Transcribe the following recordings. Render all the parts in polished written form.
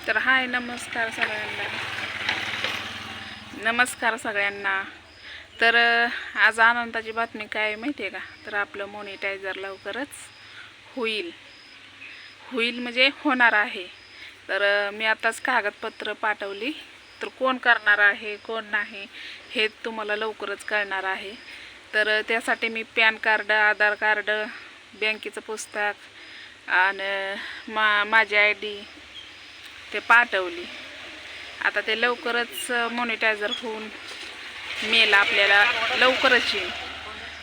तर हाय नमस्कार सगळ्यांना. तर आज आनंदाची बातमी काय माहिती आहे का? तर आपलं मॉनिटायझर लवकरच होईल म्हणजे होणार आहे. तर मी आताच कागदपत्र पाठवली. तर कोण करणार आहे कोण नाही हे तुम्हाला लवकरच कळणार आहे. तर त्यासाठी मी पॅन कार्ड, आधार कार्ड, बँकेचं पुस्तक आणि माझी ID ते पाठवली. आता ते लवकरच मॉनिटायझर होऊन मेल आपल्याला लवकरच येईल.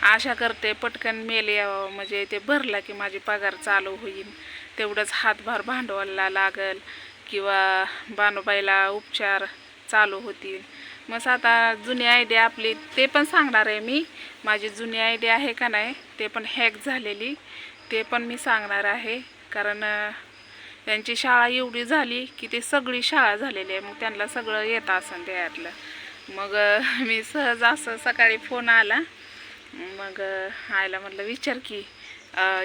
आशा करते पटकन मेल यावं, म्हणजे ते भरला की माझी पगार चालू होईल. तेवढंच हातभार भांडवलला लागल किंवा बानूबाईला उपचार चालू होतील. मग आता जुनी ID आपली ते पण सांगणार आहे मी. माझी जुनी ID आहे का नाही ते पण हॅक झालेली ते पण मी सांगणार आहे. कारण त्यांची शाळा एवढी झाली की ते सगळी शाळा झालेली आहे. मग त्यांना सगळं येतं असेल त्यातलं. मग मी सहज असं सकाळी फोन आला. मग आयला म्हटलं विचार की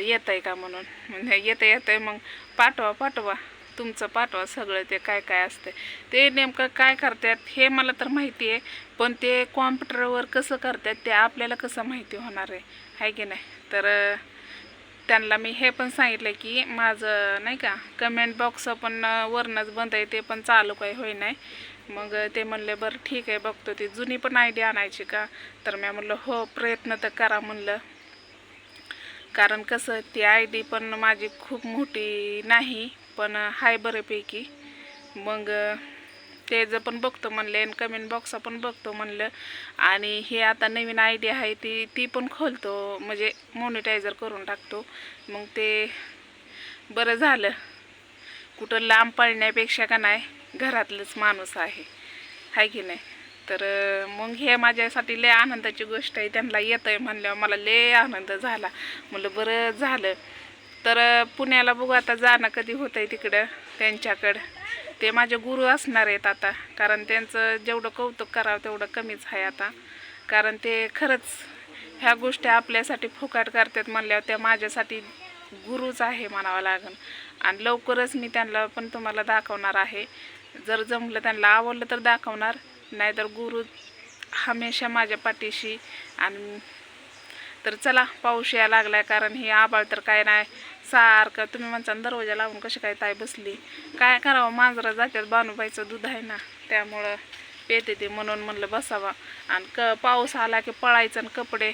येत आहे का म्हणून. म्हणजे येतं मग पाठवा तुमचं पाठवा सगळं. ते काय काय असतं ते नेमकं काय करतात हे मला तर माहिती आहे. पण ते कॉम्प्युटरवर कसं करतात ते आपल्याला कसं माहिती होणार आहे की नाही. तर त्यांना मी हे पण सांगितलं की माझं नाही का कमेंट बॉक्स पण वरनंच बंद आहे, ते पण चालू काही होई नाही. मग ते म्हणले बरं ठीक आहे बघतो. ती जुनी पण ID आणायची का? तर मी म्हणलं हो प्रयत्न तर करा म्हणलं. कारण कसं ती ID पण माझी खूप मोठी नाही पण हाय बऱ्यापैकी. मग ते पण बघतो म्हणले आणि कमेंट बॉक्स पण बघतो म्हणलं. आणि हे आता नवीन ID आहे ती पण खोलतो, म्हणजे मॉनिटायझर करून टाकतो. मग ते बरं झालं. कुठं लांब पळण्यापेक्षा का नाही घरातलंच माणूस आहे की नाही. तर मग हे माझ्यासाठी लय आनंदाची गोष्ट आहे. त्यांना येतं आहे म्हणल्यावर मला लय आनंद झाला. म्हणलं बरं झालं. तर पुण्याला बघू आता जाणं कधी होतं आहे तिकडं त्यांच्याकडं. ते माझे गुरु असणार आहेत आता. कारण त्यांचं जेवढं कौतुक करावं तेवढं कमीच आहे आता. कारण ते खरंच ह्या गोष्टी आपल्यासाठी फुकट करतात म्हणल्यावर त्या माझ्यासाठी गुरुच आहे म्हणावं लागेल. आणि लवकरच मी त्यांना पण तुम्हाला दाखवणार आहे. जर जमलं त्यांना आवडलं तर दाखवणार, नाहीतर गुरु हमेशा माझ्या पाठीशी. आणि तर चला पाऊस यायला लागलाय. कारण हे आबाळ तर काय नाही सारखं. तुम्ही म्हणता दरवाजा लावून कशी काय ताई बसली. काय करावं, मांजरा जात्यात, बानूबाईचं दूध आहे ना त्यामुळं पेते ते म्हणून म्हणलं बसावा. आणि पाऊस आला की पळायचं आणि कपडे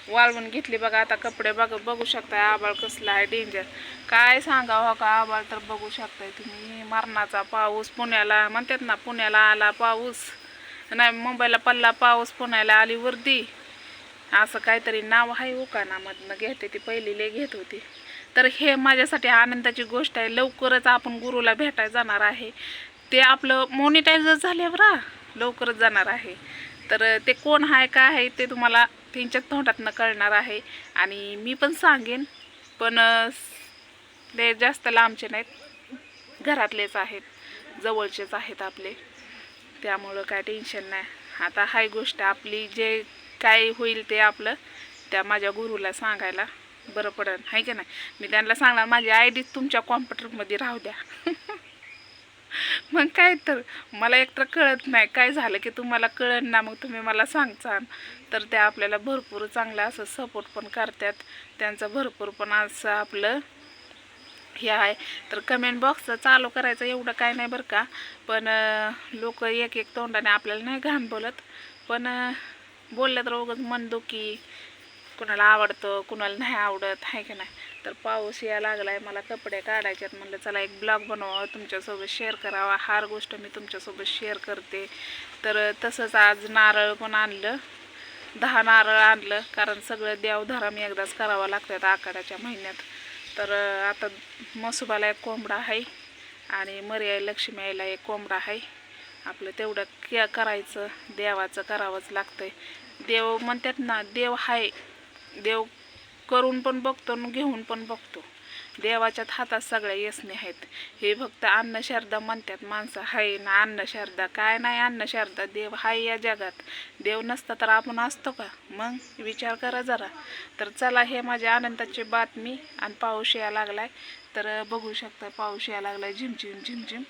वाळवून घेतली. बघा आता कपडे बघू शकताय. आबाळ कसला आहे डेंजर. काय सांगावं का आबाळ तर बघू शकताय तुम्ही. मरणाचा पाऊस पुण्याला म्हणतात ना, पुण्याला आला पाऊस नाही, मुंबईला पडला पाऊस, पुण्याला आली वर्दी, असं काहीतरी नाव आहे. उकानामधनं घेते ती पहिली लय घेत होती. तर हे माझ्यासाठी आनंदाची गोष्ट आहे. लवकरच आपण गुरुला भेटायला जाणार आहे. ते आपलं मॉनिटायझर झाल्यावर लवकरच जाणार आहे. तर ते कोण आहे काय आहे ते तुम्हाला त्यांच्या तोंडातनं कळणार आहे. आणि मी पण सांगेन, पण ते जास्त लांबचे नाहीत, घरातलेच आहेत, जवळचेच आहेत आपले. त्यामुळं काय टेन्शन नाही. आता हाय गोष्ट आपली, जे काय होईल ते आपलं त्या माझ्या गुरुला सांगायला बरं पडेल आहे की नाही. मी त्यांना सांगणार माझी ID तुमच्या कॉम्प्युटरमध्ये राहू द्या. मग काय तर मला एकतर कळत नाही काय झालं की तुम्हाला कळत ना, मग तुम्ही मला सांगचाल. तर त्या आपल्याला भरपूर चांगलं असं सपोर्ट पण करतात. त्यांचं भरपूर पण असं आपलं हे आहे. तर कमेंट बॉक्स चालू करायचं एवढं काय नाही बरं का. पण लोक एक तोंडाने आपल्याला नाही घाण बोलत, पण बोललं तर उगाच मन दुखी. कुणाला आवडतं कुणाला नाही आवडत आहे की नाही. तर पाऊस यायला लागलाय, मला कपडे काढायच्यात. म्हणलं चला एक ब्लॉग बनवावा, तुमच्यासोबत शेअर करावा. हर गोष्ट मी तुमच्यासोबत शेअर करते. तर तसंच आज नारळ पण आणलं, 10 नारळ आणलं. कारण सगळं देवधर्म एकदाच करावं लागतात आखाड्याच्या महिन्यात. तर आता मसुबाला एक कोंबडा आहे आणि मर्याई लक्ष्मी आईला एक कोंबडा आहे. आपलं तेवढं करायचं, देवाचं करावंच लागतंय. देव म्हणतात ना, देव आहे, देव करून पण बघतो आणि घेऊन पण बघतो. देवाच्यात हातात सगळ्या यसने आहेत. हे फक्त अन्नश्रद्धा म्हणतात माणसं, हाय ना अन्नश्रद्धा काय नाही. अन्नश्रद्धा देव हाय या जगात. देव नसता तर आपण असतो का? मग विचार करा जरा. तर चला हे माझ्या आनंदाची बातमी. आणि पाऊस यायला लागलाय तर बघू शकता पाऊस यायला लागला झिमझिम झिमझिम.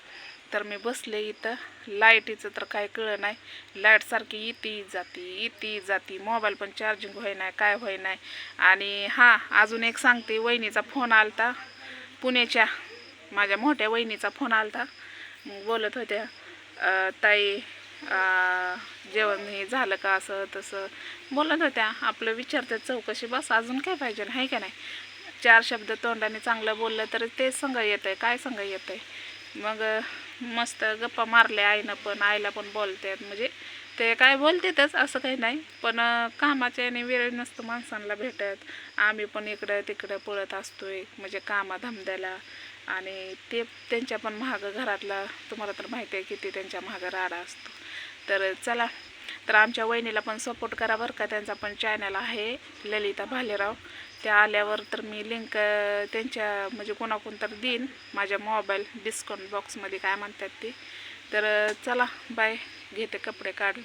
तर मी बसले इथं. लाईटीचं तर काय कळलं नाही, लाईट सारखी येती जाती, मोबाईल पण चार्जिंग होई नाही, काय होई नाही. आणि हां, अजून एक सांगते, वहिनीचा फोन आलता पुण्याच्या, माझ्या मोठ्या वहिनीचा फोन आलता. मग बोलत होत्या ताई जेवण हे झालं का, असं तसं बोलत होत्या. आपलं विचारतात चौकशी, बस अजून काय पाहिजे, आहे का नाही. 4 शब्द तोंडाने चांगलं बोललं तर ते संग येतं आहे, काय संग येतं आहे. मग मस्त गप्पा मारल्या आईनं पण, आईला पण बोलतात. म्हणजे ते काय बोलतेतच असं काही नाही, पण कामाच्या याने वेळ नसतं माणसांना भेटत. आम्ही पण इकडं तिकडं पळत असतोय म्हणजे कामाधंद्याला. आणि ते त्यांच्या पण महाग घरातला तुम्हाला तर माहिती आहे किती त्यांच्या महाग राडा असतो. तर चला, तर आमच्या वहिनीला पण सपोर्ट करा बरं का. त्यांचा पण चॅनल आहे ललिता भालेराव. त्या आल्यावर तर मी लिंक त्यांच्या म्हणजे कोणाकोण तर देईन माझ्या मोबाईल डिस्काउंट बॉक्समध्ये, काय म्हणतात ते. तर चला बाय, घेते कपडे काढून.